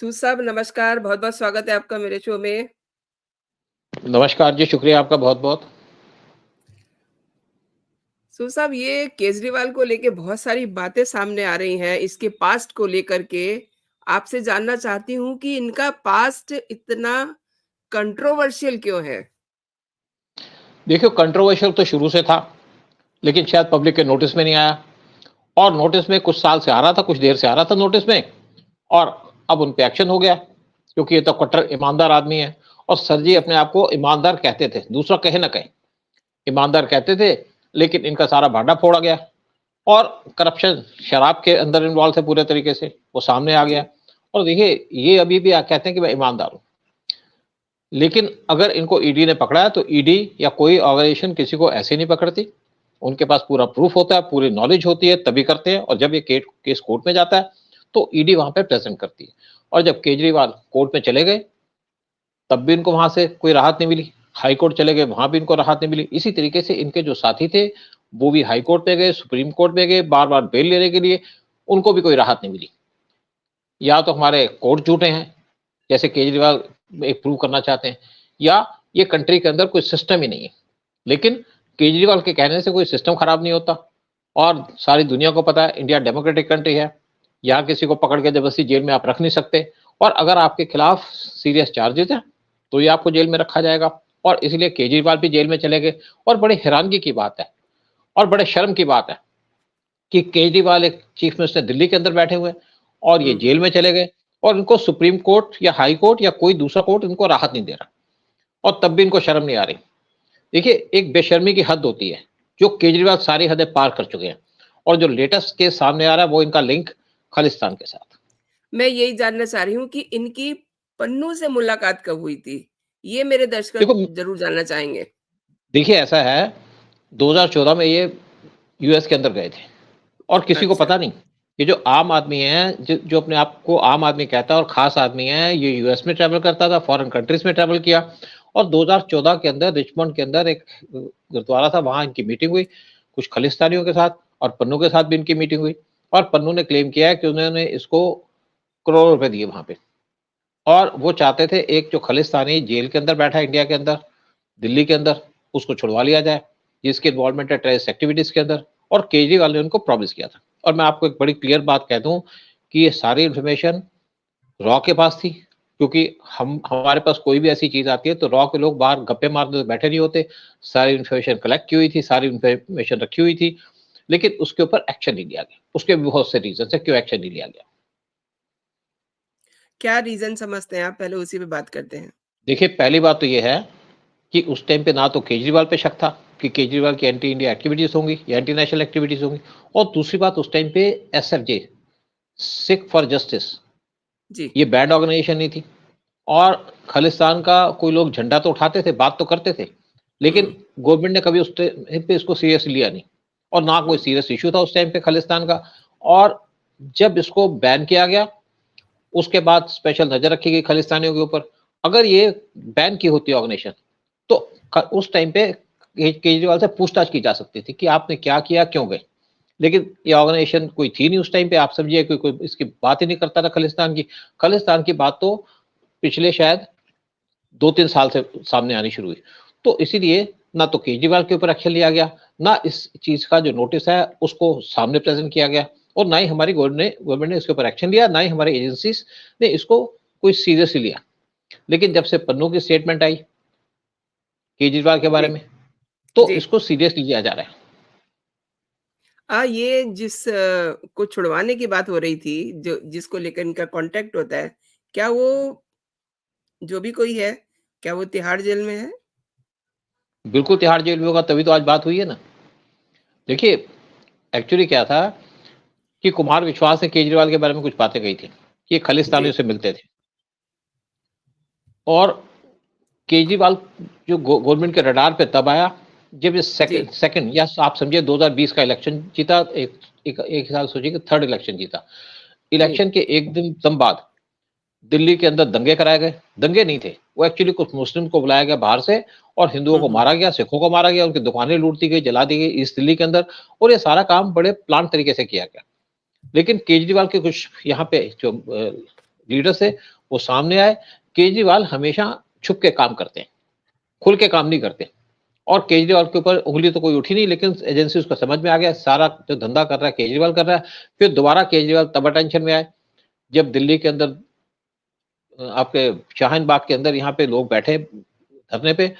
सूद साहब नमस्कार, बहुत-बहुत स्वागत है आपका मेरे शो में। नमस्कार जी, शुक्रिया आपका बहुत-बहुत। सूद साहब ये केजरीवाल को लेके बहुत सारी बातें सामने आ रही हैं, इसके पास्ट को लेकर के। आपसे जानना चाहती हूँ कि इनका पास्ट इतना कंट्रोवर्शियल क्यों है? देखिए कंट्रोवर्शियल तो शुरू से था, लेकिन शायद पब्लिक के नोटिस में नहीं आया और नोटिस में कुछ साल से आ रहा था, कुछ देर से आ रहा था नोटिस में और अब उन पे एक्शन हो गया, क्योंकि ये तो कट्टर ईमानदार आदमी है और सर जी जी, अपने आप को ईमानदार कहते थे, दूसरा कहे ना कहे, ईमानदार कहते थे, लेकिन इनका सारा भांडा फोड़ा गया और करप्शन शराब के अंदर इन्वॉल्व थे पूरे तरीके से, वो सामने आ गया जी, और देखिए ये अभी भी कहते हैं कि मैं ईमानदार हूँ। लेकिन अगर इनको ईडी ने पकड़ा है तो ईडी या कोई ऑर्गेनाइजेशन किसी को ऐसे नहीं पकड़ती। उनके पास पूरा प्रूफ होता है, पूरी नॉलेज होती है तभी करते हैं और जब ये केस कोर्ट में जाता है तो ईडी वहां पे प्रेजेंट करती है। और जब केजरीवाल कोर्ट में चले गए तब भी इनको वहां से कोई राहत नहीं मिली, हाई कोर्ट चले गए वहां भी इनको राहत नहीं मिली। इसी तरीके से इनके जो साथी थे वो भी हाई कोर्ट में गए, सुप्रीम कोर्ट में गए, बार बार बेल लेने के लिए, उनको भी कोई राहत नहीं मिली। या तो हमारे कोर्ट झूठे हैं जैसे केजरीवाल एक प्रूव करना चाहते हैं, या ये कंट्री के अंदर कोई सिस्टम ही नहीं है। लेकिन केजरीवाल के कहने से कोई सिस्टम खराब नहीं होता और सारी दुनिया को पता है इंडिया डेमोक्रेटिक कंट्री है, यहाँ किसी को पकड़ के जबरदस्ती जेल में आप रख नहीं सकते और अगर आपके खिलाफ सीरियस चार्जेस हैं तो ये आपको जेल में रखा जाएगा। और इसलिए केजरीवाल भी जेल में चले गए और बड़े हैरानगी की बात है और बड़े शर्म की बात है कि केजरीवाल एक चीफ मिनिस्टर दिल्ली के अंदर बैठे हुए और ये हुँ, जेल में चले गए और इनको सुप्रीम कोर्ट या हाई कोर्ट या कोई दूसरा कोर्ट इनको राहत नहीं दे रहा और तब भी इनको शर्म नहीं आ रही। देखिए एक बेशर्मी की हद होती है जो केजरीवाल सारी हदें पार कर चुके हैं और जो लेटेस्ट केस सामने आ रहा है वो इनका लिंक खालिस्तान के साथ। मैं यही जानना चाह रही हूँ कि इनकी पन्नू से मुलाकात कब हुई थी? ये मेरे दर्शक देखो ज़रूर जानना चाहेंगे। देखिए ऐसा है 2014 में ये यूएस के अंदर गए थे और किसी को अच्छा, पता नहीं। ये जो आम आदमी है जो अपने आप को आम आदमी कहता है और खास आदमी है, ये यूएस में ट्रैवल करता था, फॉरेन कंट्रीज में ट्रैवल किया और 2014 के अंदर रिचमंड के अंदर एक गुरुद्वारा था, वहां इनकी मीटिंग हुई कुछ खालिस्तानियों के साथ और पन्नू के साथ भी इनकी मीटिंग हुई और पन्नू ने क्लेम किया है कि उन्होंने इसको करोड़ों रुपए दिए वहां पे और वो चाहते थे एक जो खालिस्तानी जेल के अंदर बैठा है इंडिया के अंदर, दिल्ली के अंदर, उसको छुड़वा लिया जाए जिसकी इन्वॉल्वमेंट है टेररिस्ट एक्टिविटीज के अंदर और केजरीवाल ने उनको प्रॉमिस किया था। और मैं आपको एक बड़ी क्लियर बात कह दूं कि ये सारी इन्फॉर्मेशन रॉ के पास थी, क्योंकि हम हमारे पास कोई भी ऐसी चीज आती है तो रॉ के लोग बाहर गप्पे मारने बैठे नहीं होते। सारी इन्फॉर्मेशन कलेक्ट की हुई थी, सारी इन्फॉर्मेशन रखी हुई थी, लेकिन उसके ऊपर एक्शन नहीं लिया गया। उसके भी बहुत से रीजन है क्यों एक्शन नहीं लिया गया। क्या रीज़न समझते हैं आप? पहले उसी पे बात करते हैं। देखिए पहली बात तो ये है कि उस टाइम पे ना तो केजरीवाल पे शक था कि केजरीवाल की एंटी इंडिया एक्टिविटीज होंगी या एंटी नेशनल एक्टिविटीज होंगी और दूसरी बात उस टाइम पे एसएफजे, सिख फॉर जस्टिस, जी, ये बैंड ऑर्गेनाइजेशन नहीं थी और खालिस्तान का कोई लोग झंडा तो उठाते थे, बात तो करते थे, लेकिन हुँ, गवर्नमेंट ने कभी उस टाइम पे इसको सीरियसली लिया नहीं और ना कोई हुँ। सीरियस इशू था उस टाइम पे खालिस्तान का। और जब इसको बैन किया गया उसके बाद स्पेशल नजर रखी गई खालिस्तानियों के ऊपर। अगर ये बैन की होती ऑर्गेनाइजेशन तो उस टाइम पे केजरीवाल से पूछताछ की जा सकती थी कि आपने क्या किया, क्यों गए। लेकिन ये ऑर्गेनाइजेशन कोई थी नहीं उस टाइम पे, आप समझिए कोई इसकी बात ही नहीं करता था खालिस्तान की। खालिस्तान की बात तो पिछले शायद 2-3 साल से सामने आनी शुरू हुई। तो इसीलिए ना तो केजरीवाल के ऊपर एक्शन लिया गया, ना इस चीज़ का जो नोटिस है उसको सामने प्रेज़ेंट किया गया और ना ही हमारी गवर्नमेंट ने इसके ऊपर एक्शन लिया, ना ही हमारी एजेंसीज़ ने इसको कोई सीरियसली लिया। लेकिन जब से पन्नू की स्टेटमेंट आई केजरीवाल के बारे जी, में, तो जी। इसको सीरियसली लिया जा रहा है। ये जिस को छुड़वाने की बात हो रही थी, जो जिसको लेकर इनका कॉन्टैक्ट होता है, क्या वो जो भी कोई है, क्या वो तिहाड़ जेल में है? बिल्कुल तिहाड़ जेल में होगा तभी तो आज बात हुई है ना। देखिए, एक्चुअली क्या था कि कुमार विश्वास ने केजरीवाल के बारे में कुछ बातें कही थी, कि ये जी, खालिस्तानियों से मिलते थे और केजरीवाल जो गवर्नमेंट के रडार पे तब आया जब ये जी। सेकंड सेकंड या आप समझिए 2020 का इलेक्शन जीता। एक साल सोचिए कि थर्ड इलेक्शन जीता। जी। इलेक्शन के एक दिन दम बाद दिल्ली के अंदर दंगे कराए गए। दंगे नहीं थे, वो एक्चुअली कुछ मुस्लिम को बुलाया गया बाहर से और हिंदुओं हुँ, को हुँ। मारा गया, सिखों को मारा गया, उनकी दुकानें लूट दी गई, जला दी गई ईस्ट दिल्ली के अंदर और ये सारा काम बड़े प्लान तरीके से किया गया। लेकिन केजरीवाल के कुछ यहाँ पे जो लीडर से वो सामने आए। केजरीवाल हमेशा छुप के काम करते हैं, खुल के काम नहीं करते। और केजरीवाल के ऊपर उंगली तो कोई उठी नहीं, लेकिन एजेंसी उसको समझ में आ गया सारा जो धंधा कर रहा है केजरीवाल कर रहा है। फिर दोबारा केजरीवाल तब अटेंशन में आए जब दिल्ली के अंदर आपके शाहीन बाग के अंदर यहाँ पे लोग बैठे धरने पे,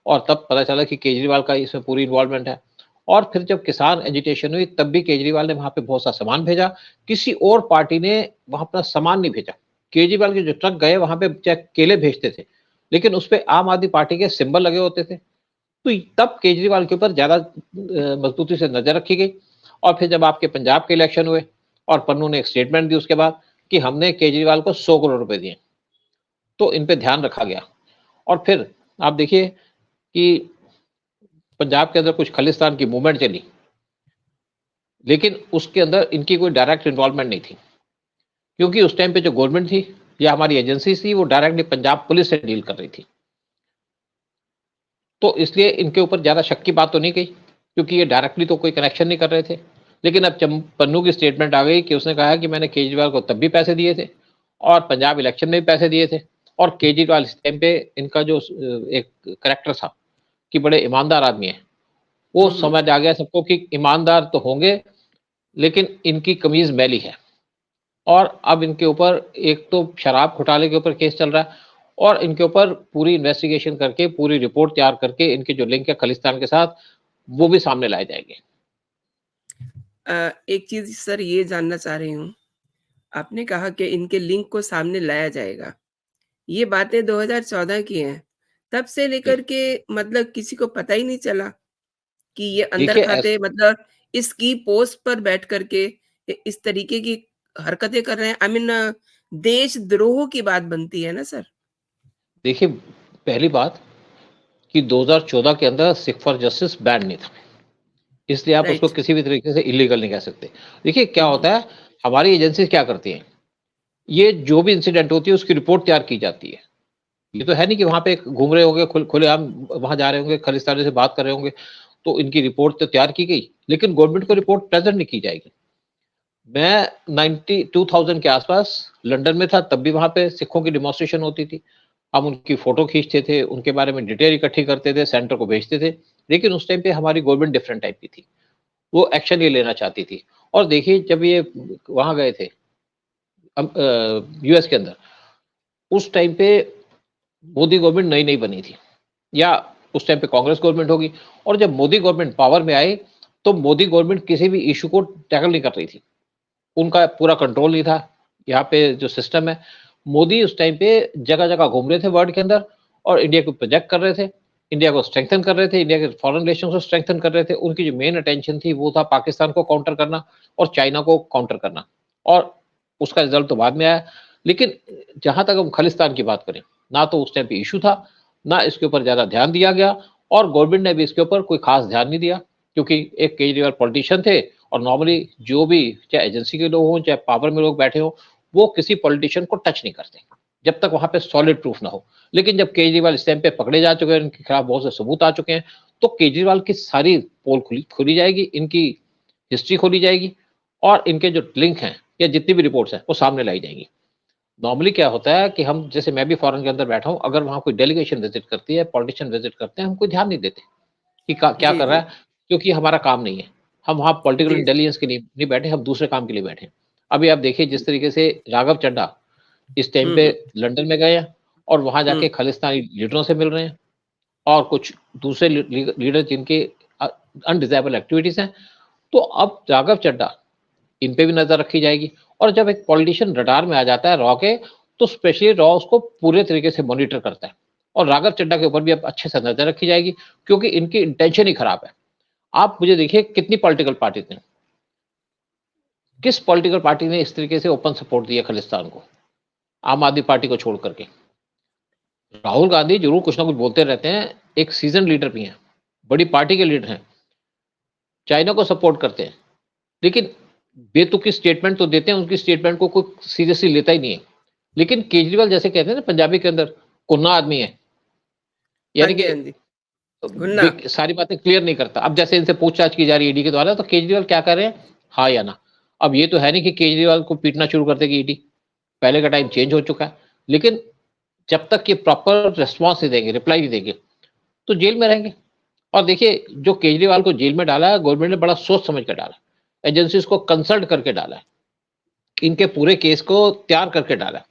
और तब पता चला कि केजरीवाल का इसमें पूरी इन्वॉल्वमेंट है। और फिर जब किसान एजिटेशन हुई तब भी केजरीवाल ने वहां पे बहुत सा सामान भेजा, किसी और पार्टी ने वहां अपना सामान नहीं भेजा। केजरीवाल के जो ट्रक गए वहां पे चाहे केले भेजते थे, लेकिन उस पर आम आदमी पार्टी के सिंबल लगे होते थे। तो तब केजरीवाल के ऊपर ज्यादा मजबूती से नजर रखी गई। और फिर जब आपके पंजाब के इलेक्शन हुए और पन्नू ने एक स्टेटमेंट दी उसके बाद कि हमने केजरीवाल को 100 करोड़ रुपए दिए, तो इन पे ध्यान रखा गया। और फिर आप देखिए कि पंजाब के अंदर कुछ खालिस्तान की मूवमेंट चली, लेकिन उसके अंदर इनकी कोई डायरेक्ट इन्वॉल्वमेंट नहीं थी, क्योंकि उस टाइम पे जो गवर्नमेंट थी या हमारी एजेंसी थी वो डायरेक्टली पंजाब पुलिस से डील कर रही थी। तो इसलिए इनके ऊपर ज्यादा शक की बात तो नहीं कही, क्योंकि ये डायरेक्टली तो कोई कनेक्शन नहीं कर रहे थे। लेकिन अब पन्नू की स्टेटमेंट आ गई कि उसने कहा कि मैंने केजरीवाल को तब भी पैसे दिए थे और पंजाब इलेक्शन में भी पैसे दिए थे। और केजरीवाल इस टाइम पे इनका जो एक करेक्टर था कि बड़े ईमानदार आदमी है, वो समझ आ गया सबको कि ईमानदार तो होंगे लेकिन इनकी कमीज मैली है। और अब इनके ऊपर एक तो शराब घोटाले के ऊपर केस चल रहा है, और इनके ऊपर पूरी इन्वेस्टिगेशन करके पूरी रिपोर्ट तैयार करके इनके जो लिंक है खालिस्तान के साथ वो भी सामने लाए जाएंगे। एक चीज़ सर ये जानना चाह रही हूँ, आपने कहा कि इनके लिंक को सामने लाया जाएगा। ये बातें 2014 की हैं, तब से जी। लेकर के मतलब किसी को पता ही नहीं चला कि ये अंदर देखिए खाते मतलब इसकी पोस्ट पर बैठ कर के इस तरीके की हरकतें कर रहे हैं। आई मीन देशद्रोह की बात बनती है ना सर? देखिए, पहली बात कि 2014 के अंदर सिख फॉर जस्टिस बैन नहीं था, इसलिए आप उसको राइट। किसी भी तरीके से इलीगल नहीं कह सकते। देखिए क्या हुँ, हुँ। होता है, हमारी एजेंसी क्या करती हैं, ये जो भी इंसिडेंट होती है उसकी रिपोर्ट तैयार की जाती है। ये तो है नहीं कि वहाँ पे घूम रहे होंगे, खुलेआम वहाँ जा रहे होंगे, खालिस्तानी से बात कर रहे होंगे, तो इनकी रिपोर्ट तो तैयार की गई, लेकिन गवर्नमेंट को रिपोर्ट प्रेज़ेंट नहीं की जाएगी। मैं 2000 के आसपास लंदन में था, तब भी वहाँ पे सिखों की डेमोंस्ट्रेशन होती थी। हम उनकी फ़ोटो खींचते थे, उनके बारे में डिटेल इकट्ठी करते थे, सेंटर को भेजते थे, लेकिन उस टाइम पे हमारी गवर्नमेंट डिफरेंट टाइप की थी। वो एक्शन ये लेना चाहती थी। और देखिए जब ये वहाँ गए थे यूएस के अंदर, उस टाइम पे मोदी गवर्नमेंट नई-नई बनी थी, या उस टाइम पे कांग्रेस गवर्नमेंट होगी, और जब मोदी गवर्नमेंट पावर में आई, तो मोदी गवर्नमेंट किसी भी इश्यू को टैकल नहीं कर रही थी। उनका पूरा कंट्रोल नहीं था। यहाँ पे जो सिस्टम है, मोदी उस टाइम पे जगह-जगह घूम रहे थे वर्ल्ड के अंदर और इंडिया को प्रोजेक्ट कर रहे थे, इंडिया को स्ट्रेंथन कर रहे थे, इंडिया के फॉरेन रिलेशंस को स्ट्रेंथन कर रहे थे। उनकी जो मेन अटेंशन थी वो था पाकिस्तान को काउंटर करना और चाइना को काउंटर करना, और उसका रिजल्ट तो बाद में आया। लेकिन जहाँ तक हम खालिस्तान की बात करें, ना तो उस टाइम पे इश्यू था, ना इसके ऊपर ज़्यादा ध्यान दिया गया, और गवर्नमेंट ने भी इसके ऊपर कोई खास ध्यान नहीं दिया, क्योंकि एक केजरीवाल पॉलिटिशियन थे, और नॉर्मली जो भी चाहे एजेंसी के लोग हों, चाहे पावर में लोग बैठे हों, वो किसी पॉलिटिशियन को टच नहीं करते, जब तक वहाँ पे सॉलिड प्रूफ ना हो। लेकिन जब केजरीवाल इस टाइम पे पकड़े जा चुके हैं, इनके खिलाफ बहुत से सबूत आ चुके हैं, तो केजरीवाल की सारी पोल खोली जाएगी, इनकी हिस्ट्री खोली जाएगी, और इनके जो लिंक हैं या जितनी भी रिपोर्ट्स हैं, वो सामने लाई जाएंगी। नॉर्मली क्या होता है कि हम जैसे मैं भी फॉरेन के अंदर बैठा हूँ, अगर वहाँ कोई डेलीगेशन विजिट करती है, पॉलिटिशियन विजिट करते हैं, हम कोई ध्यान नहीं देते कि क्या जी, कर रहा जी। है, क्योंकि हमारा काम नहीं है। हम वहाँ पॉलिटिकल जी, जी। इंटेलिजेंस के लिए नहीं बैठे, हम दूसरे काम के लिए बैठे हैं। अभी आप देखिए जिस तरीके से राघव चड्ढा इस टाइम हुँ, पे हुँ। लंदन में गए हैं और वहाँ हुँ, जाके खालिस्तानी लीडरों से मिल रहे हैं, और कुछ दूसरे लीडर जिनके अनडिज़ायरेबल एक्टिविटीज़ हैं, तो अब राघव चड्ढा इन पे भी नज़र रखी जाएगी। और जब एक पॉलिटिशियन रडार में आ जाता है रॉ के, तो स्पेशली रॉ उसको पूरे तरीके से मॉनिटर करता है, और राघव चड्ढा के ऊपर भी अब अच्छे से नज़र रखी जाएगी, क्योंकि इनकी इंटेंशन ही खराब है। आप मुझे देखिए कितनी पॉलिटिकल पार्टीज़ ने, किस पॉलिटिकल पार्टी ने इस तरीके से ओपन सपोर्ट दिया खालिस्तान को, आम आदमी पार्टी को छोड़ करके। राहुल गांधी ज़रूर कुछ ना कुछ बोलते रहते हैं, एक सीज़न्ड लीडर भी हैं, बड़ी पार्टी के लीडर हैं, चाइना को सपोर्ट करते हैं, लेकिन बेतुकी स्टेटमेंट तो देते हैं, उनकी स्टेटमेंट को कोई सीरियसली लेता ही नहीं है। लेकिन केजरीवाल जैसे कहते हैं ना पंजाबी के अंदर, कुन्ना आदमी है, हाँ यानी जी, कि हाँ जी। गुन्ना। सारी बातें क्लियर नहीं करता। अब जैसे इनसे पूछताछ की जा रही है ईडी के द्वारा, तो केजरीवाल क्या कर रहे हैं, हाँ या ना। अब ये तो है नहीं कि केजरीवाल को पीटना शुरू कर देगी ईडी, पहले का टाइम चेंज हो चुका है, लेकिन जब तक ये प्रॉपर रिस्पॉन्स नहीं देंगे, रिप्लाई नहीं देंगे, तो जेल में रहेंगे। और देखिए, जो केजरीवाल को जेल में डाला है, गवर्नमेंट ने बड़ा सोच समझ कर डाला, एजेंसीज को कंसल्ट करके डाला है, इनके पूरे केस को तैयार करके डाला है।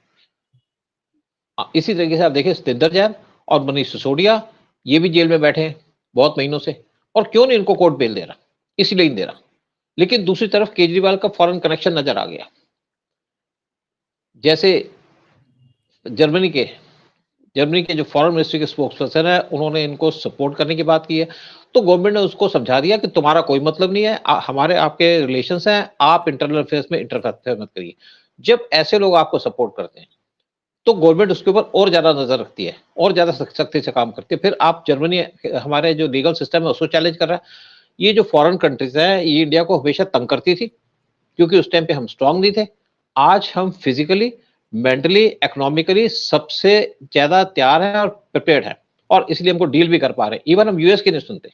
इसी तरीके से आप देखिए, सतिंदर जैन और मनीष सिसोदिया, ये भी जेल में बैठे हैं बहुत महीनों से, और क्यों नहीं इनको कोर्ट बेल दे रहा, इसलिए नहीं दे रहा। लेकिन दूसरी तरफ केजरीवाल का फॉरेन कनेक्शन नजर आ गया। जैसे जर्मनी के जो फॉरेन मिनिस्ट्री के स्पोक्सपर्सन है, उन्होंने इनको सपोर्ट करने की बात की है, तो गवर्नमेंट ने उसको समझा दिया कि तुम्हारा कोई मतलब नहीं है, हमारे आपके रिलेशंस हैं, आप इंटरनल अफेयर्स में इंटरफेयर मत करिए। जब ऐसे लोग आपको सपोर्ट करते हैं, तो गवर्नमेंट उसके ऊपर और ज्यादा नजर रखती है, और ज्यादा सख्ती से काम करती है। फिर आप जर्मनी, हमारे जो लीगल सिस्टम है, उसको चैलेंज कर रहा है। ये जो फॉरेन कंट्रीज है, ये इंडिया को हमेशा तंग करती थी, क्योंकि उस टाइम पे हम स्ट्रांग नहीं थे। आज हम फिजिकली, मेंटली, इकोनॉमिकली सबसे ज्यादा तैयार हैं और प्रिपेयर्ड हैं, और इसलिए हमको डील भी कर पा रहे हैं। इवन हम यूएस की नहीं सुनते।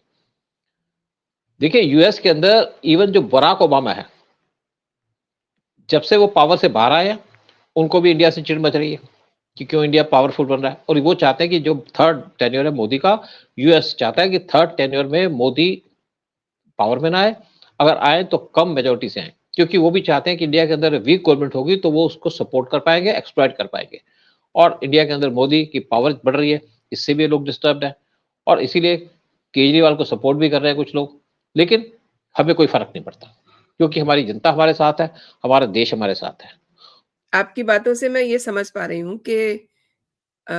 देखिए, यूएस के अंदर इवन जो बराक ओबामा है, जब से वो पावर से बाहर आए हैं, उनको भी इंडिया से चिढ़ मच रही है कि क्यों इंडिया पावरफुल बन रहा है। और वो चाहते हैं कि जो थर्ड टेन्योर है मोदी का, यूएस चाहता है कि थर्ड टेन्योर में मोदी पावर में ना आए, अगर आए तो कम मेजोरिटी से आए, क्योंकि वो भी चाहते हैं कि इंडिया के अंदर वीक गवर्नमेंट होगी तो वो उसको सपोर्ट कर पाएंगे, एक्सप्लॉइट कर पाएंगे। और इंडिया के अंदर मोदी की पावर बढ़ रही है, इससे भी लोग डिस्टर्ब है, और इसीलिए केजरीवाल को सपोर्ट भी कर रहे हैं कुछ लोग। लेकिन हमें कोई फर्क नहीं पड़ता, क्योंकि हमारी जनता हमारे साथ है, हमारा देश हमारे साथ है। आपकी बातों से मैं ये समझ पा रही हूँ कि अ,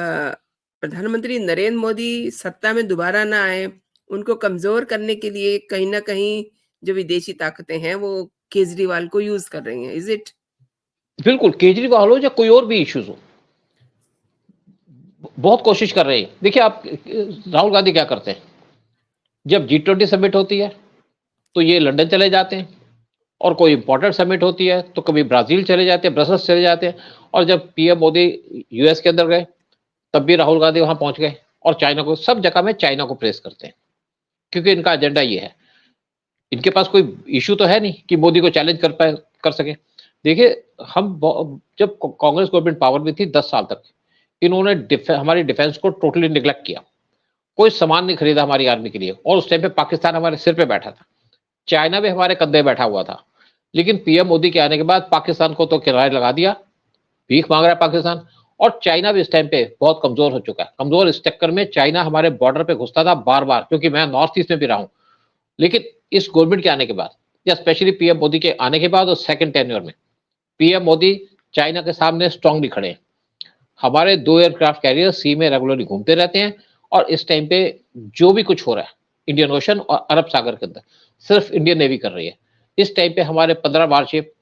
प्रधानमंत्री नरेंद्र मोदी सत्ता में दोबारा ना आए, उनको कमज़ोर करने के लिए कहीं न कहीं जो विदेशी ताकतें हैं, वो केजरीवाल को यूज़ कर रही हैं। Is it? बिल्कुल, केजरीवाल हो या कोई और भी इश्यूज हो, बहुत कोशिश कर रहे हैं। देखिए, आप राहुल गांधी क्या करते हैं, जब G20 समिट होती है तो ये लंदन चले जाते हैं, और कोई इंपॉर्टेंट समिट होती है तो कभी ब्राजील चले जाते हैं, ब्रसल्स चले जाते हैं। और जब पीएम मोदी यूएस के अंदर गए, तब भी राहुल गांधी वहां पहुंच गए, और चाइना को, सब जगह में चाइना को प्रेस करते हैं, क्योंकि इनका एजेंडा ये है। इनके पास कोई इशू तो है नहीं कि मोदी को चैलेंज कर पाए, कर सके। देखिए, जब कांग्रेस गवर्नमेंट पावर में थी 10 साल तक, इन्होंने हमारी डिफेंस को टोटली निगलेक्ट किया, कोई सामान नहीं खरीदा हमारी आर्मी के लिए, और उस टाइम पे पाकिस्तान हमारे सिर पे बैठा था, चाइना भी हमारे कंधे बैठा हुआ था। लेकिन पीएम मोदी के आने के बाद पाकिस्तान को तो किराए लगा दिया, भीख मांग रहा है पाकिस्तान। और चाइना भी इस टाइम पे बहुत कमजोर हो चुका है। कमजोर इस चक्कर में चाइना हमारे बॉर्डर पे घुसता था बार बार, क्योंकि मैं नॉर्थ ईस्ट में भी रहा हूं। लेकिन इस गवर्नमेंट के आने के बाद, या स्पेशली पीएम मोदी के आने के बाद और सेकंड टेन्योर में, पीएम मोदी चाइना के सामने स्ट्रांगली खड़े हैं। हमारे 2 एयरक्राफ्ट कैरियर सी में रेगुलरली घूमते रहते हैं, और इस टाइम पे जो भी कुछ हो रहा है इंडियन ओशन और अरब सागर के अंदर, सिर्फ इंडियन नेवी कर रही है। इस टाइम पे हमारे 15 वारशिप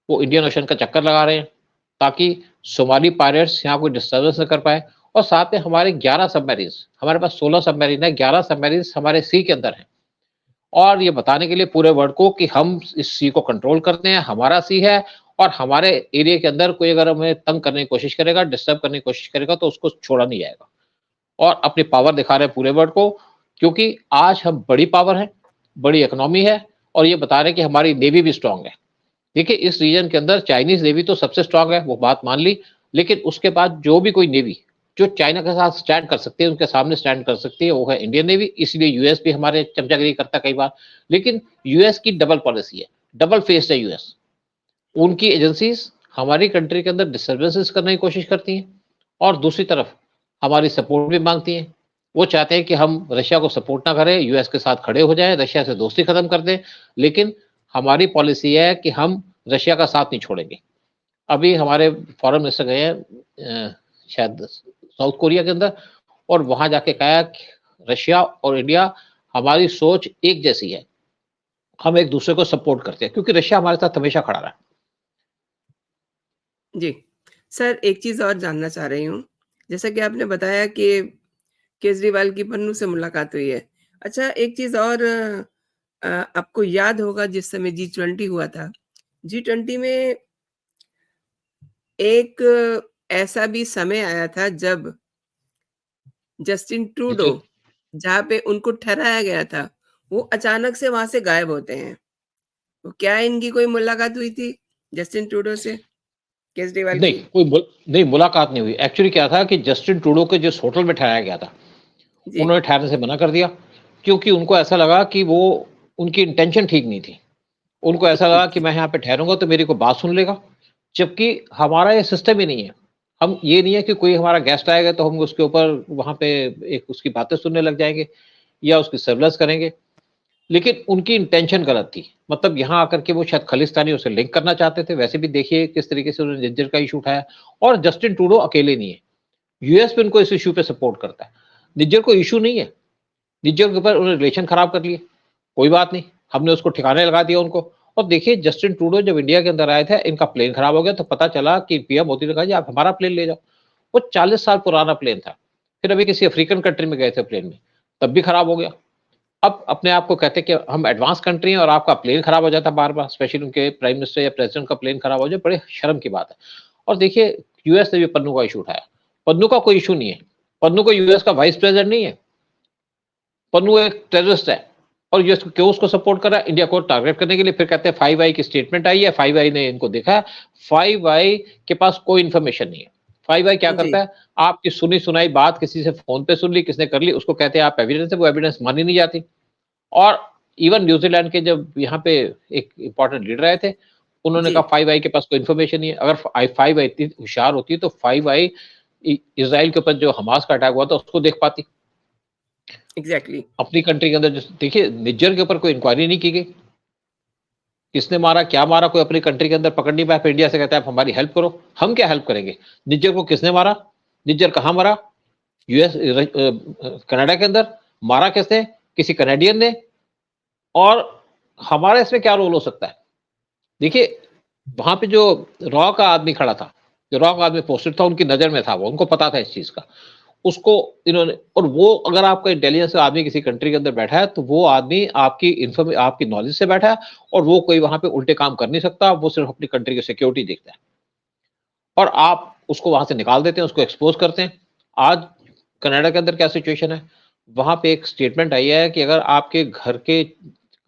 वो इंडियन ओशन का चक्कर लगा रहे हैं, ताकि सोमाली पायरेट्स यहाँ कोई डिस्टर्बेंस न कर पाए। और साथ में हमारे 11 सबमरीन्स, हमारे पास 16 सबमरीन है, 11 सबमरीन्स हमारे सी के अंदर है। और ये बताने के लिए पूरे वर्ल्ड को कि हम इस सी को कंट्रोल करते हैं, हमारा सी है, और हमारे एरिया के अंदर कोई अगर हमें तंग करने की कोशिश करेगा, डिस्टर्ब करने की कोशिश करेगा, तो उसको छोड़ा नहीं जाएगा। और अपनी पावर दिखा रहे हैं पूरे वर्ल्ड को, क्योंकि आज हम बड़ी पावर है, बड़ी इकोनॉमी है, और ये बता रहे हैं कि हमारी नेवी भी स्ट्रांग है। देखिए, इस रीजन के अंदर चाइनीज नेवी तो सबसे स्ट्रांग है, वो बात मान ली। लेकिन उसके बाद जो भी कोई नेवी जो चाइना के साथ स्टैंड कर सकती है, उनके सामने स्टैंड कर सकती है, वो है इंडियन नेवी। इसलिए यूएस भी हमारे चमचागिरी करता है कई बार। लेकिन यूएस की डबल पॉलिसी है, डबल फेस है यूएस। उनकी एजेंसीज हमारी कंट्री के अंदर डिस्टर्बेंसेस करने की कोशिश करती हैं, और दूसरी तरफ हमारी सपोर्ट भी मांगती हैं। वो चाहते हैं कि हम रशिया को सपोर्ट ना करें, यूएस के साथ खड़े हो जाएं, रशिया से दोस्ती खत्म कर दें। लेकिन हमारी पॉलिसी है कि हम रशिया का साथ नहीं छोड़ेंगे। अभी हमारे फॉरेन मिनिस्टर गए हैं शायद साउथ कोरिया के अंदर, और वहां जाके कहा कि रशिया और इंडिया, हमारी सोच एक जैसी है, हम एक दूसरे को सपोर्ट करते हैं, क्योंकि रशिया हमारे साथ हमेशा खड़ा रहा है। जी। सर, एक चीज़ और जानना चाह रही हूँ। जैसा कि आपने बताया कि केजरीवाल की पन्नू से मुलाकात हुई है। अच्छा, एक चीज़ और आपको याद होगा जिस समय जी20 हुआ था। जी20 में एक ऐसा भी समय आया था जब जस्टिन ट्रूडो, जी, जहाँ पे उनको ठहराया गया था, वो अचानक से वहाँ से गायब होते हैं। तो क्या इनकी कोई मुलाकात हुई थी जस्टिन ट्रूडो से? केजरीवाल नहीं, की? नहीं, मुलाकात नहीं हुई। एक्चुअली क्या था कि जस्टिन ट्रूडो को जिस होटल में ठहराया गया था, जी, उन्होंने ठहरने से मना कर दिया, क्योंकि उनको ऐसा लगा कि वो उनकी इंटेंशन ठीक नहीं थी। उनको ऐसा लगा कि मैं यहाँ पे ठहरूँगा तो मेरी कोई बात सुन लेगा, जबकि हमारा ये सिस्टम ही नहीं है। हम ये नहीं है कि कोई हमारा गेस्ट आएगा तो हम उसके ऊपर वहाँ पे एक उसकी बातें सुनने लग जाएँगे या उसकी सर्विलेंस करेंगे। लेकिन उनकी इंटेंशन गलत थी। मतलब यहाँ आकर के वो शायद खालिस्तानियों से लिंक करना चाहते थे। वैसे भी देखिए किस तरीके से उन्होंने निज्जर का इश्यू उठाया और जस्टिन ट्रूडो अकेले नहीं है। यूएस भी उनको इस इश्यू पे सपोर्ट करता है। निज्जर को इश्यू नहीं है। निज्जर के ऊपर उन्होंने रिलेशन खराब कर लिए। कोई बात नहीं, हमने उसको ठिकाने लगा दिया उनको। और देखिए जस्टिन ट्रूडो जब इंडिया के अंदर आए थे, इनका प्लेन खराब हो गया तो पता चला कि पीएम मोदी ने कहा जी आप हमारा प्लेन ले जाओ। वो 40 साल पुराना प्लेन था। फिर अभी किसी अफ्रीकन कंट्री में गए थे प्लेन में, तब भी खराब हो गया। अब अपने आप को कहते हैं कि हम एडवांस कंट्री हैं और आपका प्लेन खराब हो जाता है बार-बार, स्पेशली उनके प्राइम मिनिस्टर या प्रेसिडेंट का प्लेन खराब हो जाए, बड़े शर्म की बात है। और देखिए यूएस ने भी पन्नू का इश्यू उठाया। पन्नू का कोई इश्यू नहीं है। पन्नू को यूएस का वाइस प्रेसिडेंट नहीं है। पन्नू एक टेररिस्ट है और यूएस क्यों उसको सपोर्ट कर रहा है? इंडिया को टारगेट करने के लिए। फिर कहते हैं 5 आई की स्टेटमेंट आई है, 5 आई ने इनको देखा है। 5 आई के पास कोई इन्फॉर्मेशन नहीं है। 5 आई क्या जी, करता है? आपकी सुनी-सुनाई बात किसी से फ़ोन पे सुन ली, किसने कर ली, उसको कहते हैं आप एविडेंस है, वो एविडेंस मानी नहीं जाती। और इवन न्यूजीलैंड के जब यहाँ पे एक इम्पोर्टेंट लीडर आए थे, उन्होंने जी, कहा 5 आई के पास कोई इन्फॉर्मेशन नहीं है। अगर 5 आई इतनी होशियार होती तो 5 आई इज़राइल के ऊपर जो हमास का अटैक हुआ था उसको देख पाती। एग्ज़ैक्टली। अपनी कंट्री के अंदर जिस देखिए निज्जर के ऊपर कोई इंक्वायरी नहीं की गई। किसने मारा, क्या मारा, कोई अपनी कंट्री के अंदर पकड़ नहीं पाया। फिर इंडिया से कहता है आप हमारी हेल्प करो। हम क्या हेल्प करेंगे? निज्जर को किसने मारा? निज्जर कहाँ मरा? कनाडा के अंदर। मारा किसने? किसी कनाडियन ने। और हमारा इसमें क्या रोल हो सकता है? देखिए, वहाँ पे जो रॉ का आदमी खड़ा था, जो रॉ का आदमी पोस्टेड था, उनकी नज़र में था वो, उनको पता था इस चीज़ का। उसको इन्होंने और वो अगर आपका इंटेलिजेंस आदमी किसी कंट्री के अंदर बैठा है, तो वो आदमी आपकी नॉलेज से बैठा है और वो कोई वहाँ पे उल्टे काम कर नहीं सकता, वो सिर्फ़ अपनी कंट्री की सिक्योरिटी देखता है। और आप उसको वहाँ से निकाल देते हैं, उसको एक्सपोज़ करते हैं। आज कनाडा के अंदर क्या सिचुएशन है? वहाँ पे एक स्टेटमेंट आई है कि अगर आपके घर के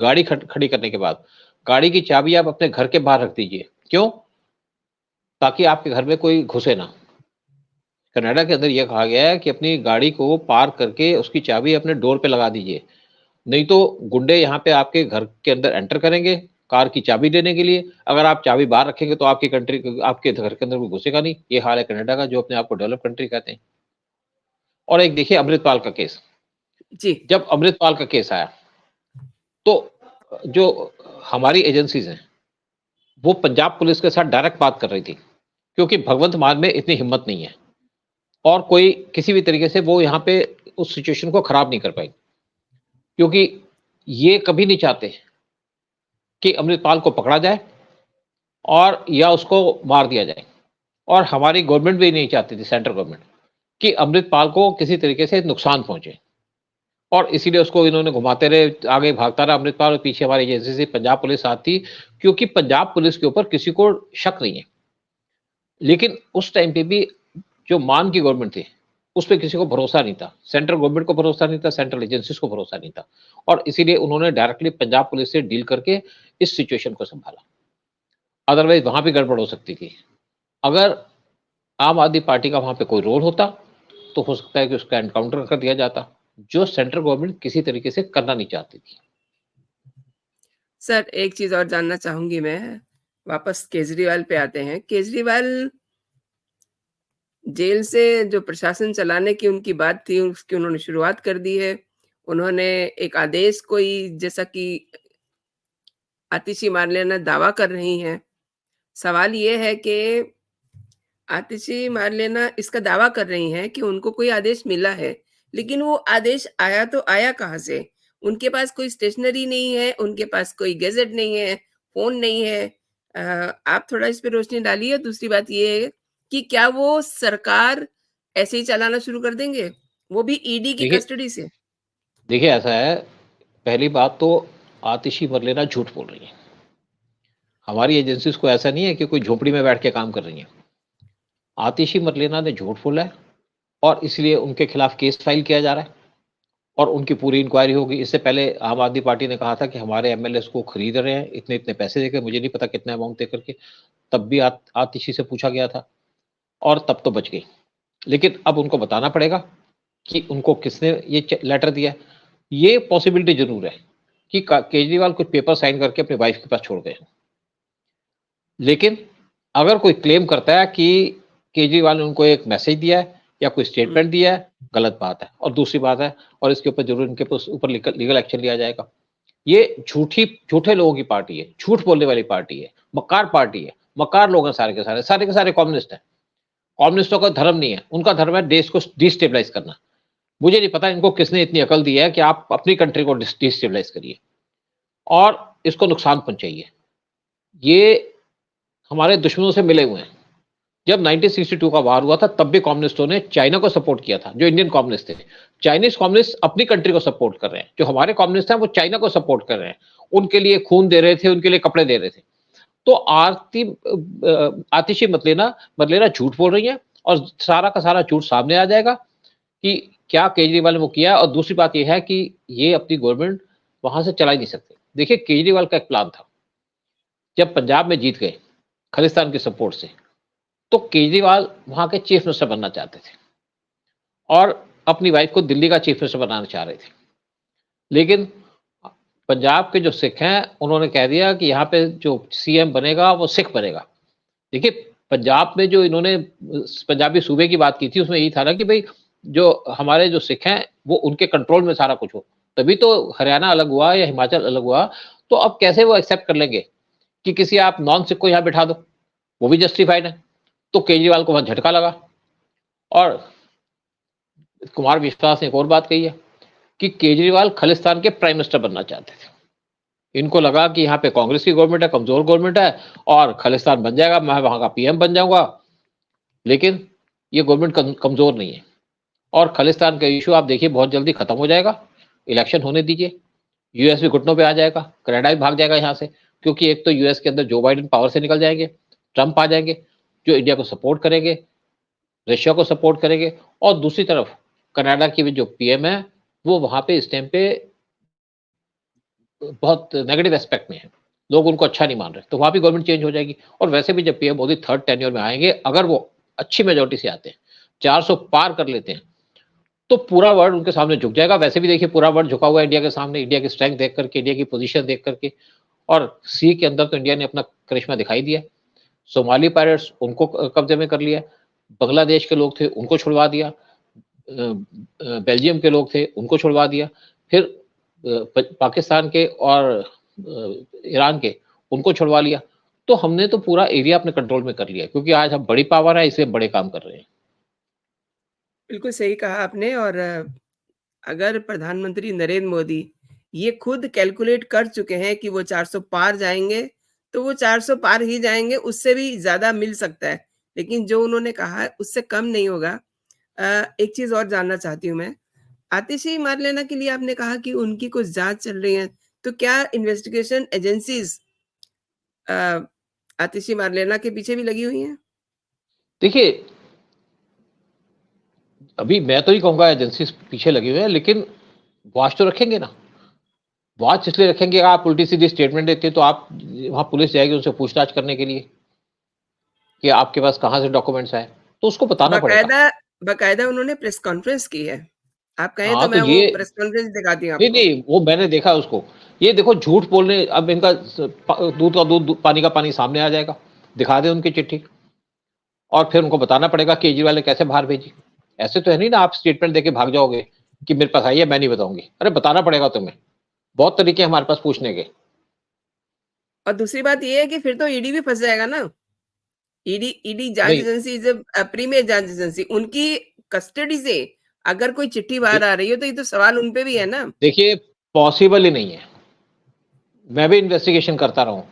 गाड़ी खड़ी करने के बाद, गाड़ी की चाबी आप अपने घर के बाहर रख दीजिए। क्यों? ताकि आपके घर में कोई घुसे ना। कनाडा के अंदर यह कहा गया है कि अपनी गाड़ी को पार्क करके उसकी चाबी अपने डोर पे लगा दीजिए। नहीं तो गुंडे यहाँ पे आपके घर के अंदर एंटर करेंगे, कार की चाबी लेने के लिए। अगर आप चाबी बाहर रखेंगे तो आपके घर के अंदर कोई घुसेगा नहीं। ये हाल है कनाडा का जो अपने आप को डेवलप कंट्री कहते हैं। और एक देखिए अमृतपाल का केस। जी, जब अमृतपाल का केस आया, तो जो हमारी एजेंसीज़ हैं, वो पंजाब पुलिस के साथ डायरेक्ट बात कर रही थी, क्योंकि भगवंत मान में इतनी हिम्मत नहीं है और कोई किसी भी तरीके से वो यहाँ पे उस सिचुएशन को खराब नहीं कर पाई। क्योंकि ये कभी नहीं चाहते कि अमृतपाल को पकड़ा जाए और या उसको मार दिया जाए। और हमारी गवर्नमेंट भी नहीं चाहती थी, सेंट्रल गवर्नमेंट, कि अमृतपाल को किसी तरीके से नुकसान पहुँचे। और इसीलिए उसको इन्होंने घुमाते रहे, आगे भागता रहा अमृतपाल और पीछे हमारी एजेंसी से पंजाब पुलिस साथ थी, क्योंकि पंजाब पुलिस के ऊपर किसी को शक नहीं है। लेकिन उस टाइम पे भी जो मान की गवर्नमेंट थी, उस पे किसी को भरोसा नहीं था। सेंट्रल गवर्नमेंट को भरोसा नहीं था, सेंट्रल एजेंसीज़ को भरोसा नहीं था। और इसीलिए उन्होंने डायरेक्टली पंजाब पुलिस से डील करके इस सिचुएशन को सँभाला। अदरवाइज़ वहाँ भी गड़बड़ हो सकती थी। अगर आम आदमी पार्टी का वहाँ पे कोई रोल होता, तो हो सकता है कि उसका एनकाउंटर कर दिया जाता, जो सेंट्रल गवर्नमेंट किसी तरीके से करना नहीं चाहती थी। सर एक चीज़ और जानना चाहूँगी मैं, वापस केजरीवाल पे आते हैं। केजरीवाल जेल से जो प्रशासन चलाने की उनकी बात थी, उसकी उन्होंने शुरुआत कर दी है। उन्होंने एक आदेश कोई जैसा कि आतिशी मार्लेना दावा कर रही हैं। सवाल ये है कि आतिशी मार्लेना इसका दावा कर रही हैं कि उनको कोई आदेश मिला है, लेकिन वो आदेश आया तो आया कहाँ से? उनके पास कोई स्टेशनरी नहीं है, उनके पास कोई गैजेट नहीं है, फ़ोन नहीं है। आप थोड़ा इस पे रोशनी डालिए। दूसरी बात ये है कि क्या वो सरकार ऐसे ही चलाना शुरू कर देंगे? वो भी ईडी की देखिए कस्टडी से? देखिए ऐसा है, पहली बात तो आतिशी मरलेना झूठ बोल रही हैं। हमारी एजेंसीज़ को ऐसा नहीं है कि कोई झोपड़ी में बैठ के काम कर रही हैं। आतिशी मरलेना ने झूठ बोला है और इसलिए उनके खिलाफ केस फाइल किया जा रहा है और उनकी पूरी इंक्वायरी होगी। इससे पहले आम आदमी पार्टी ने कहा था कि हमारे एमएलएस को खरीद रहे हैं, इतने-इतने पैसे देके, मुझे नहीं पता कितना अमाउंट दे करके। तब भी आतिशी से पूछा गया था और तब तो बच गई। लेकिन अब उनको बताना पड़ेगा कि उनको किसने ये लेटर दिया है। ये पॉसिबिलिटी जरूर है कि केजरीवाल कुछ पेपर साइन करके अपनी वाइफ के पास छोड़ गए। लेकिन अगर कोई क्लेम करता है कि केजरीवाल ने उनको एक मैसेज दिया है या कोई स्टेटमेंट दिया है, गलत बात है। और दूसरी बात है, और इसके ऊपर जरूर इनके ऊपर लीगल एक्शन लिया जाएगा। ये झूठे लोगों की पार्टी है, झूठ बोलने वाली पार्टी है, मक्कार पार्टी है। मक्कार लोग हैं सारे के सारे कम्युनिस्ट हैं। कम्युनिस्टों का धर्म नहीं है, उनका धर्म है देश को डिस्टेबलाइज करना। मुझे नहीं पता इनको किसने इतनी अकल दी है कि आप अपनी कंट्री को डिस्टेबलाइज करिए और इसको नुकसान पहुंचाइए। ये हमारे दुश्मनों से मिले हुए हैं। जब 1962 का वार हुआ था तब भी कम्युनिस्टों ने चाइना को सपोर्ट किया था, जो इंडियन कम्युनिस्ट थे। चाइनीज कम्युनिस्ट अपनी कंट्री को सपोर्ट कर रहे हैं, जो हमारे कम्युनिस्ट हैं वो चाइना को सपोर्ट कर रहे हैं, उनके लिए खून दे रहे थे, उनके लिए कपड़े दे रहे थे। तो आतिशी मत लेना झूठ बोल रही है और सारा का सारा झूठ सामने आ जाएगा कि क्या केजरीवाल ने वो किया। और दूसरी बात यह है कि ये अपनी गवर्नमेंट वहां से चला ही नहीं सकते। देखिए, केजरीवाल का एक प्लान था, जब पंजाब में जीत गए खालिस्तान की सपोर्ट से, तो केजरीवाल वहां के चीफ मिनिस्टर बनना चाहते थे और अपनी वाइफ को दिल्ली का चीफ मिनिस्टर बनाना चाह रहे थे। लेकिन पंजाब के जो सिख हैं उन्होंने कह दिया कि यहाँ पे जो सीएम बनेगा वो सिख बनेगा। देखिए, पंजाब में जो इन्होंने पंजाबी सूबे की बात की थी उसमें यही था ना कि भाई जो हमारे जो सिख हैं वो उनके कंट्रोल में सारा कुछ हो, तभी तो हरियाणा अलग हुआ या हिमाचल अलग हुआ। तो अब कैसे वो एक्सेप्ट कर लेंगे कि किसी आप नॉन सिख को यहाँ बिठा दो, वो भी जस्टिफाइड है। तो केजरीवाल को वहां झटका लगा। और कुमार विश्वास ने एक और बात कही है कि केजरीवाल खालिस्तान के प्राइम मिनिस्टर बनना चाहते थे। इनको लगा कि यहाँ पे कांग्रेस की गवर्नमेंट है, कमजोर गवर्नमेंट है और खालिस्तान बन जाएगा, मैं वहां का पीएम बन जाऊंगा। लेकिन ये गवर्नमेंट कमजोर नहीं है और खालिस्तान का इशू आप देखिए बहुत जल्दी खत्म हो जाएगा। इलेक्शन होने दीजिए, यूएस भी घुटनों पे आ जाएगा, कनाडा भी भाग जाएगा यहाँ से, क्योंकि एक तो यूएस के अंदर जो बाइडेन पावर से निकल जाएंगे, ट्रंप आ जाएंगे जो इंडिया को सपोर्ट करेंगे, रशिया को सपोर्ट करेंगे। और दूसरी तरफ कनाडा की भी जो पीएम है वो वहां पे इस टाइम पे बहुत नेगेटिव एस्पेक्ट में है, लोग उनको अच्छा नहीं मान रहे, तो वहां भी गवर्नमेंट चेंज हो जाएगी। और वैसे भी जब पीएम मोदी थर्ड टेन्योर में आएंगे, अगर वो अच्छी मेजोरिटी से आते हैं, 400 पार कर लेते हैं, तो पूरा वर्ल्ड उनके सामने झुक जाएगा। वैसे भी देखिए पूरा वर्ल्ड झुका हुआ है इंडिया के सामने, इंडिया की स्ट्रेंथ देख करके, इंडिया की पोजीशन देख करके। और सी के अंदर तो इंडिया ने अपना करिश्मा दिखाई दिया। सोमाली पायरेट्स उनको कब्जे में कर लिया, बांग्लादेश के लोग थे उनको छुड़वा दिया, बेल्जियम के लोग थे उनको छुड़वा दिया, फिर पाकिस्तान के और ईरान के उनको छुड़वा लिया। तो हमने तो पूरा एरिया अपने कंट्रोल में कर लिया, क्योंकि आज हम बड़ी पावर है इसलिए बड़े काम कर रहे हैं। बिल्कुल सही कहा आपने। और अगर प्रधानमंत्री नरेंद्र मोदी ये खुद कैलकुलेट कर चुके हैं कि वो 400 पार जाएँगे, तो वो 400 पार ही जाएँगे, उससे भी ज़्यादा मिल सकता है। लेकिन जो उन्होंने कहा है उससे कम नहीं होगा। एक चीज़ और जानना चाहती हूँ मैं, आतिशी मारलेना के लिए आपने कहा कि उनकी कुछ जाँच चल रही है, तो क्या इन्वेस्टिगेशन एजेंसीज़ आतिशी मारलेना के पीछे भी लगी हुई हैं? देखिए, अभी मैं तो नहीं कहूँगा एजेंसी पीछे लगी हुई है, लेकिन वॉच तो रखेंगे ना। वॉच इसलिए रखेंगे, आप उल्टी सीधी स्टेटमेंट देते तो आप वहां पुलिस जाएगी उनसे पूछताछ करने के लिए कि आपके पास कहाँ से डॉक्यूमेंट्स आए, तो उसको बताना पड़ेगा। बाकायदा उन्होंने प्रेस कॉन्फ्रेंस की है। आप कहें हाँ, तो तो मैं वो ये प्रेस कॉन्फ्रेंस दिखाती हूँ नहीं आपको। नहीं, वो मैंने देखा उसको। ये देखो झूठ बोलने, अब इनका दूध का दूध पानी का पानी सामने आ जाएगा। दिखा दे उनकी चिट्ठी और फिर उनको बताना पड़ेगा केजरीवाल ने कैसे बाहर भेजी। ऐसे तो है नहीं ना आप स्टेटमेंट देके भाग जाओगे कि मेरे पास आई है मैं नहीं बताऊंगी। अरे बताना पड़ेगा तुम्हें, बहुत तरीके हैं हमारे पास पूछने के। और दूसरी बात ये है कि फिर तो ईडी भी फँस जाएगा ना। ईडी जांच नहीं एजेंसी इज़ अ प्रीमियर जांच एजेंसी। उनकी कस्टडी से अगर कोई चिट्ठी बाहर आ रही है, तो ये तो सवाल उन पे भी है ना। देखिए, पॉसिबल ही नहीं है। मैं भी इन्वेस्टिगेशन करता रहा हूं,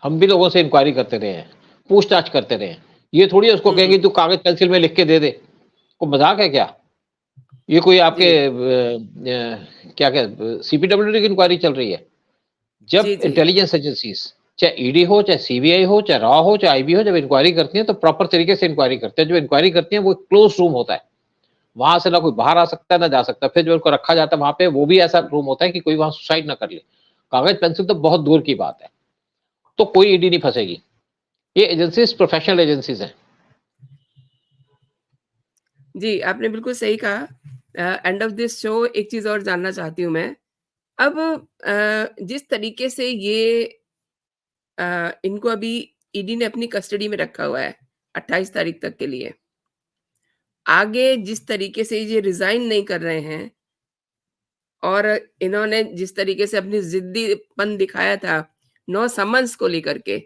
हम भी लोगों से इंक्वायरी करते रहे हैं, पूछताछ करते रहे हैं। ये थोड़ी उसको हुँ, कहेंगे हुँ। तू कागज पेंसिल में लिख के दे दे, को मजाक है क्या? ये कोई आपके जी। क्या क्या सीपीडब्ल्यूडी की इंक्वायरी चल रही है। जी, जब जी। इंटेलिजेंस एजेंसीज, चाहे ईडी हो, चाहे सीबीआई हो, चाहे रॉ हो, चाहे आईबी हो, जब इंक्वायरी करती हैं तो प्रॉपर तरीके से इंक्वायरी करते हैं। जो इंक्वायरी करती हैं वो क्लोज रूम होता है, वहां से ना कोई बाहर आ सकता है ना जा सकता। फिर जो उनको रखा जाता है वहां पे, वो भी ऐसा रूम होता है कि कोई वहां सुसाइड ना कर ले। कागज पेंसिल तो बहुत दूर की बात है। तो कोई ईडी नहीं फंसेगी। ये एजेंसीज प्रोफेशनल एजेंसीज हैं। जी, आपने बिल्कुल सही कहा। एंड ऑफ दिस शो एक चीज़ और जानना चाहती हूँ मैं। अब जिस तरीके से इनको अभी ईडी ने अपनी कस्टडी में रखा हुआ है 28 तारीख तक के लिए। आगे जिस तरीके से ये रिज़ाइन नहीं कर रहे हैं और इन्होंने जिस तरीके से अपनी ज़िद्दीपन दिखाया था, नो समन्स को लेकर के,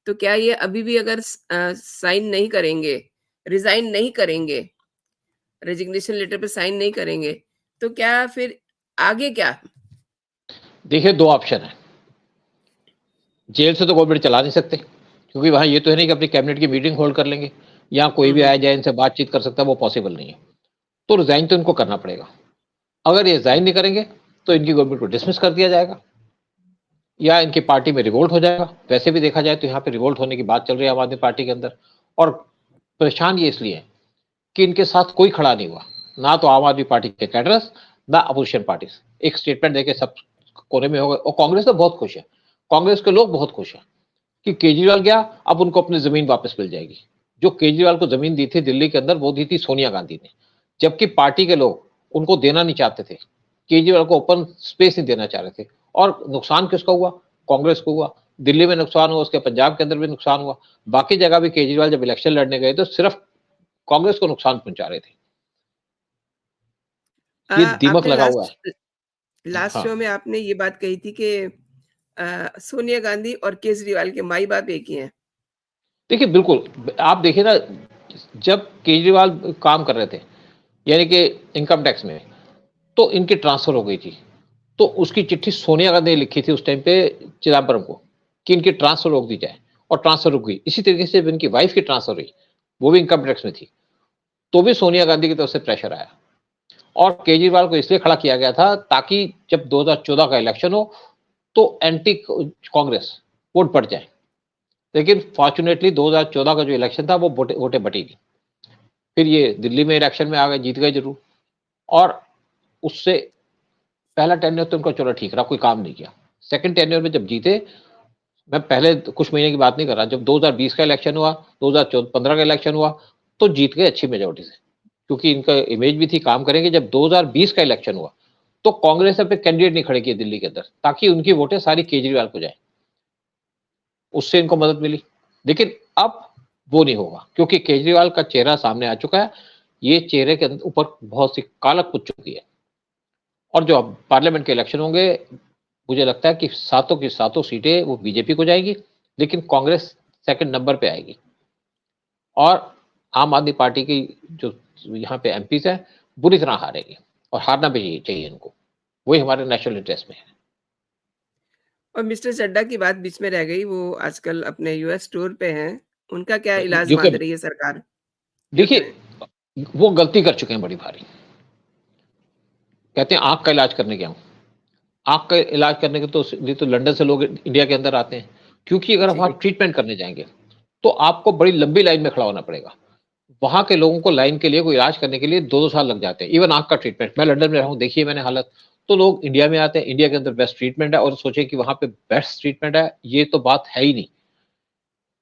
तो क्या ये अभी भी अगर साइन नहीं करेंगे, रिज़ाइन नहीं करेंगे, रेज़िग्नेशन लेटर पे साइन नहीं करेंगे, तो क्या फिर आगे क्या? देखिए 2 ऑप्शन हैं। जेल से तो गवर्नमेंट चला नहीं सकते, क्योंकि वहाँ ये तो है नहीं कि अपनी कैबिनेट की मीटिंग होल्ड कर लेंगे, या कोई हुँ, भी हुँ। आया जाए इनसे बातचीत कर सकता है, वो पॉसिबल नहीं है। तो रिज़ाइन तो इनको करना पड़ेगा। अगर ये रिज़ाइन नहीं करेंगे, तो इनकी गवर्नमेंट को डिसमिस कर दिया जाएगा, या इनकी पार्टी में रिवोल्ट हो जाएगा। वैसे भी देखा जाए तो यहाँ पे रिवोल्ट होने की बात चल रही है आम आदमी पार्टी के अंदर, और परेशान ये इसलिए है कि इनके साथ कोई खड़ा नहीं हुआ, ना तो आम आदमी पार्टी के कैडर्स, ना अपोजिशन पार्टीज। एक स्टेटमेंट देके सब कोने में हो गए, और कांग्रेस तो बहुत खुश है, कांग्रेस के लोग बहुत खुश हैं कि केजरीवाल गया, अब उनको अपनी जमीन वापस मिल जाएगी। जो केजरीवाल को जमीन दी थी दिल्ली के अंदर, वो दी थी सोनिया गांधी ने, जबकि पार्टी के लोग उनको देना नहीं चाहते थे, केजरीवाल को ओपन स्पेस नहीं देना चाह रहे थे। और नुकसान किसका हुआ? कांग्रेस को हुआ। दिल्ली में नुकसान हुआ, उसके पंजाब के अंदर भी नुकसान हुआ, बाकी जगह भी केजरीवाल जब इलेक्शन लड़ने गए तो सिर्फ कांग्रेस को नुकसान पहुंचा रहे थे। ये दीमक आपने लगा हुआ है। लास्ट हाँ, शो में आपने ये बात कही थी कि सोनिया गांधी और केजरीवाल के माई-बाप एक ही हैं। देखिए बिल्कुल, आप देखिए ना, जब केजरीवाल काम कर रहे थे, यानी कि इनकम टैक्स में, तो इनकी ट्रांसफर हो गई थी। तो उसकी चिट्ठी सोनिया गांधी ने लिखी थी उस टाइम पे चिदम्बरम को कि इनकी ट्रांसफर रोक दी जाए, और ट्रांसफर रुक गई। इसी तरीके से इनकी वाइफ की ट्रांसफर हुई, वो भी इनकम टैक्स में थी, तो भी सोनिया गांधी की तरफ से प्रेशर आया, और केजरीवाल को इसलिए खड़ा किया गया था ताकि जब 2014 का इलेक्शन हो तो एंटी कांग्रेस वोट पड़ जाए। लेकिन फॉर्चुनेटली 2014 का जो इलेक्शन था वो वोटें बटी नहीं। फिर ये दिल्ली में इलेक्शन में आ गए, जीत गए जरूर, और उससे पहला टेन्योर तो उनका चलो ठीक रहा, कोई काम नहीं किया। सेकंड टेन्योर में जब जीते, मैं पहले कुछ महीने की बात नहीं कर रहा, जब 2020 का इलेक्शन हुआ, 2015 का इलेक्शन हुआ, तो जीत गए अच्छी मेजोरिटी से, क्योंकि इनका इमेज भी थी काम करेंगे। जब 2020 का इलेक्शन हुआ, तो कांग्रेस ने कैंडिडेट नहीं खड़े किए दिल्ली के अंदर, ताकि उनकी वोटें सारी केजरीवाल को जाए, उससे इनको मदद मिली। लेकिन अब वो नहीं होगा, क्योंकि केजरीवाल का चेहरा सामने आ चुका है, ये चेहरे के ऊपर बहुत सी कालक पुत चुकी है। और जो अब पार्लियामेंट के इलेक्शन होंगे, मुझे लगता है कि सातों की सातों सीटें वो बीजेपी को जाएगी, लेकिन कांग्रेस सेकंड नंबर पे आएगी, और आम आदमी पार्टी की जो यहाँ पे एमपीज है बुरी तरह हारेगी, और हारना भी चाहिए इनको, वही हमारे नेशनल इंटरेस्ट में है। और मिस्टर चड्ढा की बात बीच में रह गई, वो आजकल अपने यूएस टूर पे हैं। उनका क्या इलाज यूके बाँध में रही है सरकार? यूके में। देखिए, वो गलती कर चुके हैं बड़ी भारी। कहते हैं आंख का इलाज करने गया हूं। आंख का इलाज करने के तो लिए तो लंदन से लोग इंडिया के अंदर आते हैं, क्योंकि अगर आप वहां जी। ट्रीटमेंट करने जाएंगे तो आपको बड़ी लंबी लाइन में खड़ा होना पड़ेगा। वहाँ के लोगों को लाइन के लिए कोई इलाज करने के लिए 2-2 साल लग जाते हैं। इवन आँख का ट्रीटमेंट, मैं लंदन में रहा हूँ, देखी है मैंने हालत। तो लोग इंडिया में आते हैं, इंडिया के अंदर बेस्ट ट्रीटमेंट है, और सोचे कि वहाँ पे बेस्ट ट्रीटमेंट है, ये तो बात है ही नहीं।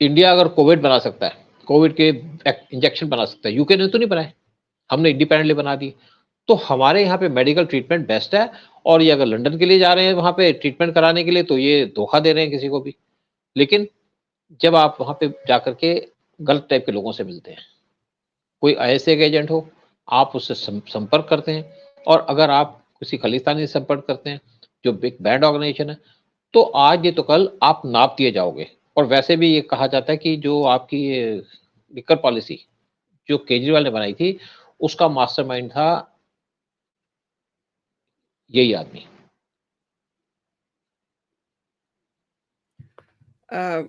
इंडिया अगर कोविड बना सकता है, कोविड के इंजेक्शन बना सकता है, यूके ने तो नहीं बनाए, हमने इंडिपेंडेंटली बना दी। तो हमारे यहाँ पे मेडिकल ट्रीटमेंट बेस्ट है, और ये अगर लंदन के लिए जा रहे हैं वहाँ पे ट्रीटमेंट कराने के लिए, तो ये धोखा दे रहे हैं किसी को भी। लेकिन जब आप वहाँ पे जाकर के गलत टाइप के लोगों से मिलते हैं, कोई आईएसए का एजेंट हो, आप उससे संपर्क करते हैं, और अगर आप किसी खालिस्तानी से संपर्क करते हैं जो बिग बैंड ऑर्गेनाइजेशन है, तो आज ये तो कल आप नाप दिए जाओगे। और वैसे भी ये कहा जाता है कि जो आपकी ये लिकर पॉलिसी जो केजरीवाल ने बनाई थी, उसका मास्टरमाइंड था यही आदमी। अ,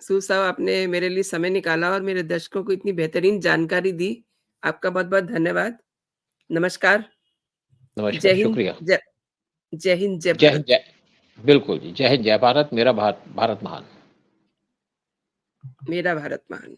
सूद साहब, आपने मेरे लिए समय निकाला और मेरे दर्शकों को इतनी बेहतरीन जानकारी दी। आपका बहुत-बहुत धन्यवाद। नमस्कार। नमस्कार, जय हिंद, शुक्रिया। जय हिंद, जय जय हिंद, भारत। जय बिल्कुल जी, जय हिंद, जय भारत, मेरा भारत भारत महान। मेरा भारत महान।